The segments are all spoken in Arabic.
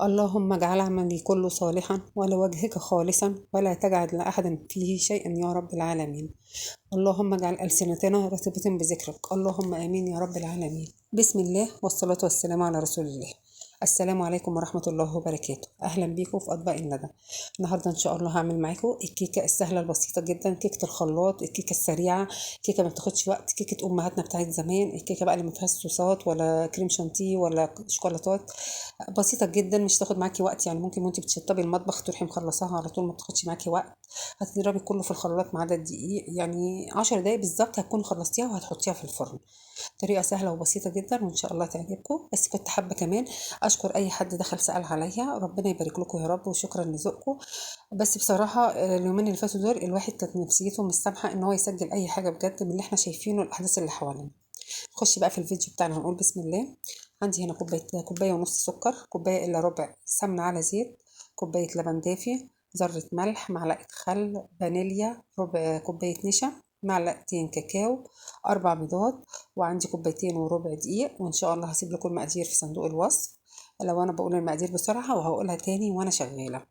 اللهم اجعل عملي كله صالحا ولوجهك خالصا ولا تجعل لأحد فيه شيئا يا رب العالمين. اللهم اجعل ألسنتنا رطبة بذكرك، اللهم آمين يا رب العالمين. بسم الله والصلاة والسلام على رسول الله. السلام عليكم ورحمة الله وبركاته. أهلا بيكم في أطباق الندى. النهاردة إن شاء الله هعمل معاكم الكيكة السهلة البسيطة جدا، كيكة الخلاط، الكيكة السريعة، كيكة ما بتاخدش وقت، كيكة أمهاتنا بتاعت زمان، الكيكة بقى اللي ما فيهاش صوصات ولا كريم شانتيه ولا شوكولاتات. بسيطة جدا، مش تاخد معاكي وقت، يعني ممكن وانت بتشطبي المطبخ تروحي مخلصاها على طول، ما بتاخدش معاكي وقت. هتضربي كله في الخلاط ما عدا الدقيق، يعني 10 دقايق بالظبط هتكوني خلصتيها وهتحطيها في الفرن. طريقة سهلة وبسيطة جدا وإن شاء الله تعجبكم. بس كنت حابة كمان أشكر أي حد دخل سأل عليا، ربنا يبارك لكم يا رب وشكرا لذوقكم. بس بصراحة اليومين اللي فاتوا دول الواحد كانت نفسيته مش سامحة إن هو يسجل أي حاجة بجد من اللي احنا شايفينه، الأحداث اللي حوالينا. نخش بقى في الفيديو بتاعنا، هنقول بسم الله. عندي هنا كوباية ونص سكر، كوباية إلا ربع سمنة على زيت، كوباية لبن دافي، ذرة ملح، معلقة خل، فانيليا، ربع كوباية نشا، معلقتين كاكاو، 4 بيضات، وعندي كوبايتين وربع دقيق. وإن شاء الله هسيب لكم المقادير في صندوق الوصف لو أنا بقول المقادير بسرعة، وهقولها تاني وأنا شغالة.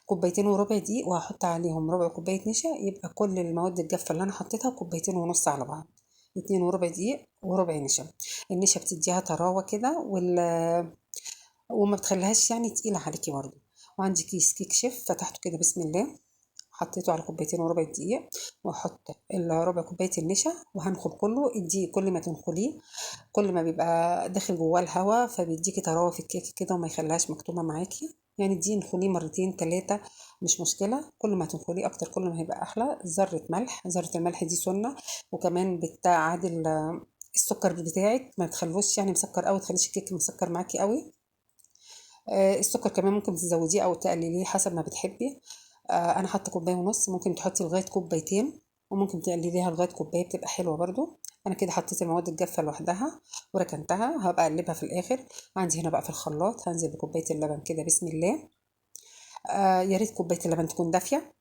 كوبايتين وربع دقيق وهحط عليهم ربع كوباية نشا، يبقى كل المواد الجافة اللي أنا حطيتها كوبايتين ونص على بعض. 2 وربع دقيق وربع نشا. النشا بتديها طراوة كده وما بتخليهاش يعني تقيلة عليكي برضه. وعندي كيس كيك شيف فتحته كده بسم الله، حطيته على كوبايتين وربع الدقيق، واحط ربع كوبايه النشا، وهنخل كله. الدقيق كل ما تنخليه كل ما بيبقى داخل جواه الهواء، فبيديكي طراوه في الكيك كده وما يخليهاش مكتومه معاكي. يعني الدقيق نخليه مرتين 3 مش مشكله، كل ما تنخليه اكتر كل ما هيبقى احلى. ذره ملح، ذره الملح دي سنه وكمان بتعادل السكر بتاعك، ما تخلوش يعني مسكر قوي، تخليش الكيك مسكر معاكي قوي. السكر كمان ممكن تزوديه او تقلليه حسب ما بتحبي. انا حاطه كوبايه ونص، ممكن تحطي لغايه كوبايتين وممكن تقلليها لغايه كوبايه، بتبقى حلوه برضو. انا كده حطيت المواد الجافه لوحدها وركنتها، هبقى اقلبها في الاخر. عندي هنا بقى في الخلاط هنزل بكوبايه اللبن كده بسم الله. يا ريت كوبايه اللبن تكون دافيه،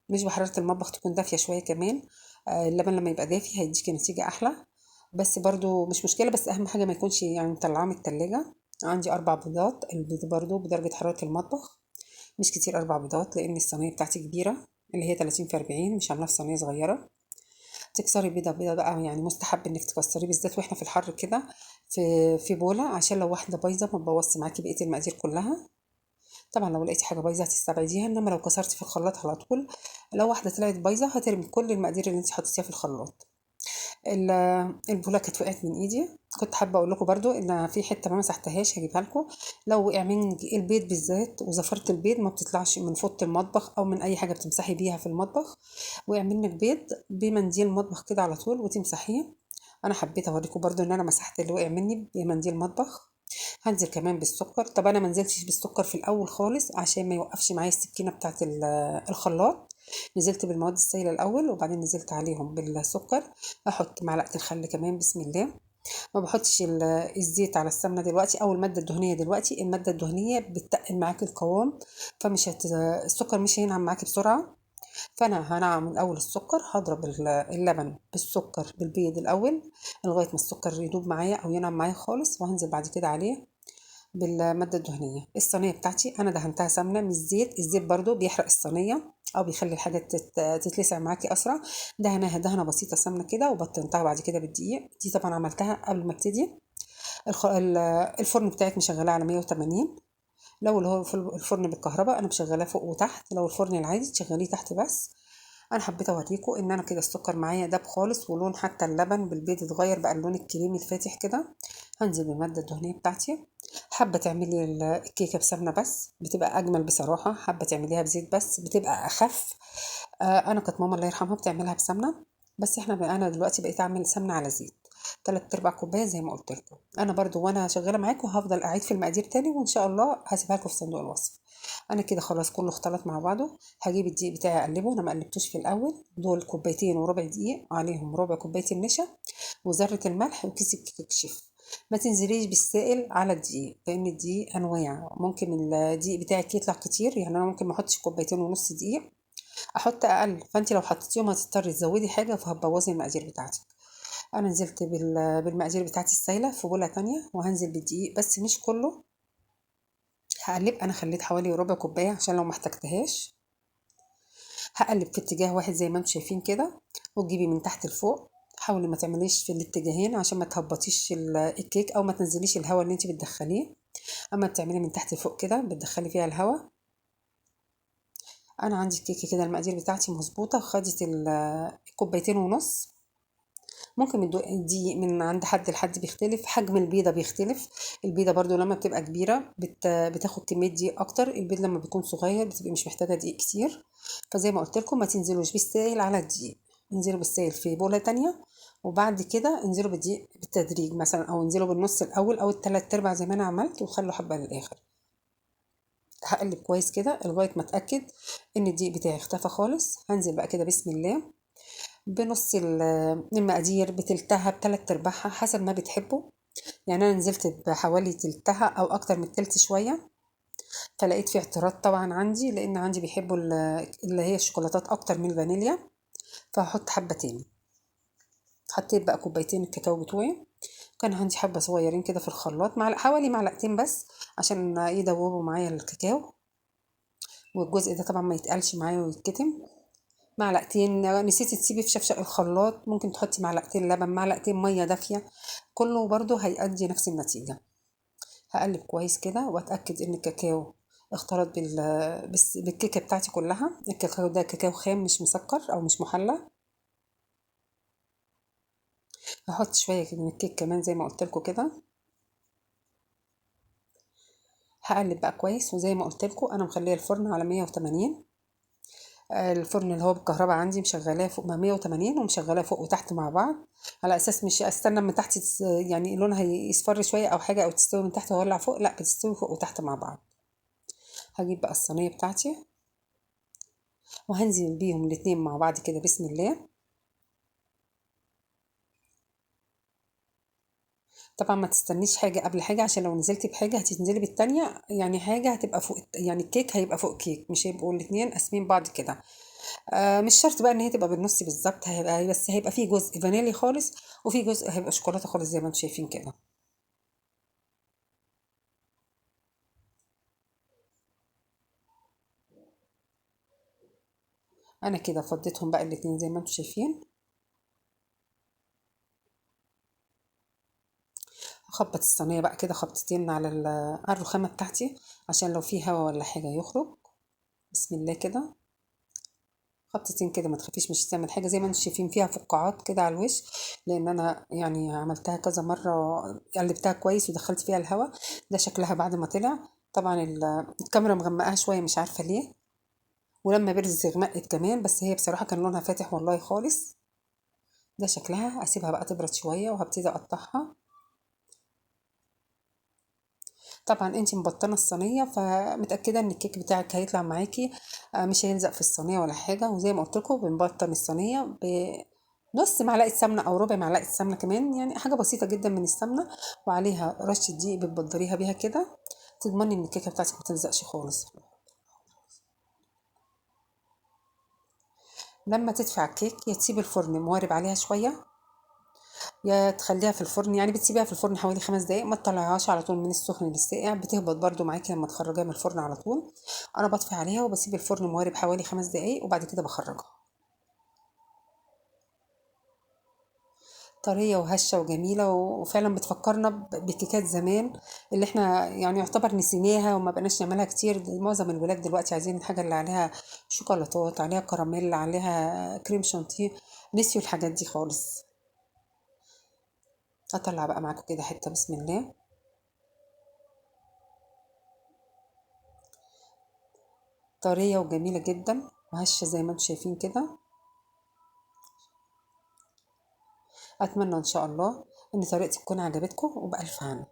مش بحراره المطبخ، تكون دافيه شويه كمان. اللبن لما يبقى دافي هيديكي نتيجه احلى. بس برضو مش مشكله، بس اهم حاجه ما يكونش يعني مطلعاه من التلاجة. عندي 4 بيضات، البيض برضو بدرجه حراره المطبخ، مش كتير 4 بيضات لان الصينيه بتاعتي كبيره اللي هي 30 في 40، مش عاملاها في صينيه صغيره. تكسري بيضه بيضه بقى، يعني مستحب انك تكسريه بالذات واحنا في الحر كده في بوله، عشان لو واحده بايظه ما تبوظش معاكي بقيه المقادير كلها. طبعا لو لقيتي حاجه بايظه هتستبعديها، انما لو كسرتي في الخلاط على طول، لو واحده طلعت بايظه هترمي كل المقادير اللي انت حطيتيها في الخلاط. ال- البوله كانت وقعت من ايدي، كنت حابه اقول لكم برضو ان في حته ما مسحتهاش هجيبها لكم. لو وقع منك البيض بالذات وزفرت البيض ما بتطلعش من فوط المطبخ او من اي حاجه بتمسحي بيها في المطبخ، وقع منك بيض بمنديل مطبخ كده على طول وتمسحيه. انا حبيت اوريكم برضو ان انا مسحت اللي وقع مني بمنديل مطبخ. هنزل كمان بالسكر. طب انا ما نزلتش بالسكر في الاول خالص عشان ما يوقفش معايا السكينه بتاعه الخلاط. نزلت بالمواد السائله الاول وبعدين نزلت عليهم بالسكر. احط معلقه الخل كمان بسم الله. ما بحطش الزيت على السمنه دلوقتي او الماده الدهنيه دلوقتي، الماده الدهنيه بتقل معاكي القوام، السكر مش هينعم معاكي بسرعه. فانا هنعمل الاول السكر، هضرب اللبن بالسكر بالبيض الاول لغايه ما السكر يدوب معايا او ينعم معايا خالص، وهنزل بعد كده عليه بالمادة الدهنية. الصينية بتاعتي أنا دهنتها سمنة مش زيت، الزيت برضو بيحرق الصينية أو بيخلي الحاجة تتلسع معاكي أسرع. دهناها دهنة بسيطة سمنة كده وبطنتها بعد كده بالدقيق. دي طبعا عملتها قبل ما ابتدي. الفرن بتاعك مشغلاه على 180. لو اللي هو الفرن بالكهرباء أنا مشغلاه فوق وتحت، لو الفرن العادي تشغليه تحت بس. انا حبيت اوريكم ان انا كده السكر معايا داب خالص، ولون حتى اللبن بالبيض اتغير بقى اللون الكريمي الفاتح كده. هنزل بالماده الدهنيه بتاعتي. حابه تعملي الكيكه بسمنه بس بتبقى اجمل بصراحه، حابه تعمليها بزيت بس بتبقى اخف. انا كانت ماما الله يرحمها بتعملها بسمنه، بس انا دلوقتي بقيت اعمل سمنه على زيت. 3/4 كوبايه زي ما قلت لكم. انا برضو وانا شغاله معاكم هفضل اعيد في المقادير تاني، وان شاء الله هسيبها لكم في صندوق الوصف. انا كده خلاص كله اختلط مع بعضه. هجيب الدقيق بتاعي اقلبه، انا ما قلبتوش في الاول. دول كوبايتين وربع دقيق عليهم ربع كوبايه النشا وذره الملح وكيس الكيك شيف. ما تنزليش بالسائل على الدقيق لان الدقيق انواع، ممكن الدقيق بتاعك يطلع كتير، يعني انا ممكن ما احطش كوبايتين ونص دقيق، احط اقل. فانت لو حطيتيهم هتضطري تزودي حاجه فهتبوظي المقادير بتاعتك. انا نزلت بالمقادير بتاعتي السايله في بوله تانية، وهنزل بالدقيق بس مش كله. هقلب. انا خليت حوالي ربع كوبايه عشان لو ما احتجتهاش. هقلب في اتجاه واحد زي ما انتم شايفين كده، وتجيبي من تحت لفوق. حاولي ما تعمليش في الاتجاهين عشان ما تهبطيش الكيك او ما تنزليش الهواء اللي انت بتدخليه. اما بتعملي من تحت لفوق كده بتدخلي فيها الهواء. انا عندي الكيكه كده المقادير بتاعتي مظبوطه، خدت كوبايتين ونص. ممكن الدقيق من عند حد لحد بيختلف، حجم البيضه بيختلف. البيضه برضو لما بتبقى كبيره بتاخد كميه دقيق اكتر، البيض لما بيكون صغير بتبقى مش محتاجه دقيق كتير. فزي ما قلت لكم ما تنزلوش بالسائل على الدقيق، انزلوا بالسائل في بوله تانية، وبعد كده انزلوا بالدقيق بالتدريج مثلا، او انزلوا بالنص الاول او التلات ارباع زي ما انا عملت، وخلوا حبه للاخر. هقلب كويس كده لغايه ما اتاكد ان الدقيق بتاعي اختفى خالص. هنزل بقى كده بسم الله بنص المقادير، بتلتها بتلات ارباعها حسب ما بتحبوا. يعني انا نزلت بحوالي تلتها او اكتر من تلت شويه. فلقيت في اعتراض طبعا عندي، لان عندي بيحبوا اللي هي الشوكولاتات اكتر من الفانيليا، فهحط حبه تاني. حطيت بقى كوبايتين الكاكاو بتوعي. كان عندي حبه صغيرين كده في الخلاط، حوالي معلقتين بس عشان يدوبوا معايا الكاكاو، والجزء ده طبعا ما يتقلش معايا ويتكتم. معلقتين، نسيتي تسيبي في شفشق الخلاط ممكن تحطي معلقتين لبن، معلقتين ميه دافيه، كله برضو هيأدي نفس النتيجه. هقلب كويس كده واتاكد ان الكاكاو اختلط بالكيكه بتاعتي كلها. الكاكاو ده كاكاو خام مش مسكر او مش محلى. هحط شويه من الكيك كمان زي ما قلت لكم كده. هقلب بقى كويس، وزي ما قلت لكم انا مخليه الفرن على 180. الفرن اللي هو بالكهرباء عندي مشغلاه فوق 180، ومشغلاه فوق وتحت مع بعض، على اساس مش استنى من تحت يعني لونها يصفر شويه او حاجه، او تستوي من تحت واولع فوق، لا بتستوي فوق وتحت مع بعض. هجيب بقى الصينيه بتاعتي وهنزل بيهم الاتنين مع بعض كده بسم الله. طبعا ما تستنيش حاجه قبل حاجه، عشان لو نزلتي بحاجه هتنزلي بالتانية، يعني حاجه هتبقى فوق يعني الكيك هيبقى فوق كيك، مش هيبقوا الاتنين قاسمين بعض كده. مش شرط بقى ان هي تبقى بالنص بالظبط، هيبقى بس هيبقى فيه جزء فانيلي خالص، وفي جزء هيبقى شوكولاته خالص زي ما انتم شايفين كده. انا كده فضيتهم بقى الاتنين زي ما انتم شايفين. هخبط الصينيه بقى كده خبطتين على على الرخامه بتاعتي، عشان لو في هوا ولا حاجه يخرج. بسم الله كده. خبطتين كده، ما تخافيش مش هتعمل حاجه، زي ما انتم شايفين فيها فقاعات كده على الوش، لان انا يعني عملتها كذا مره، قلبتها كويس ودخلت فيها الهواء. ده شكلها بعد ما طلع. طبعا الكاميرا مغمقاها شويه مش عارفه ليه، ولما بردت غمقت كمان، بس هي بصراحه كان لونها فاتح والله خالص. ده شكلها. اسيبها بقى تبرد شويه وهبتدي اقطعها. طبعا انتي مبطنه الصينيه، فمتاكده ان الكيك بتاعك هيطلع معاكي مش هيلزق في الصينيه ولا حاجه. وزي ما قلت لكم بنبطن الصينيه بنص معلقه سمنه او ربع معلقه سمنه كمان، يعني حاجه بسيطه جدا من السمنه، وعليها رشه دقيق بتبدريها بيها كده، تضمني ان الكيكه بتاعتك ما تلزقش خالص. لما تدفع الكيك، يا تسيب الفرن موارب عليها شويه، يا تخليها في الفرن، يعني بتسيبيها في الفرن حوالي 5 دقايق، ما تطلعيهاش على طول من السخن للساقع، بتهبط برضو معاكي لما تخرجيها من الفرن على طول. انا بطفي عليها وبسيب الفرن موارب حوالي 5 دقايق، وبعد كده بخرجها. طرية وهشة وجميلة، وفعلا بتفكرنا بكيكات زمان اللي احنا يعني يعتبر نسيناها وما بقناش نعملها كتير. معظم الولاد دلوقتي عايزين الحاجة اللي عليها شوكولاتات، عليها كراميل، عليها كريم شانتيه، نسيوا الحاجات دي خالص. هطلع بقى معاكم كده حتة بسم الله. طرية وجميلة جدا وهشة زي ما انتم شايفين كده. اتمنى ان شاء الله ان طريقتي تكون عجبتكم، وبألف هنا.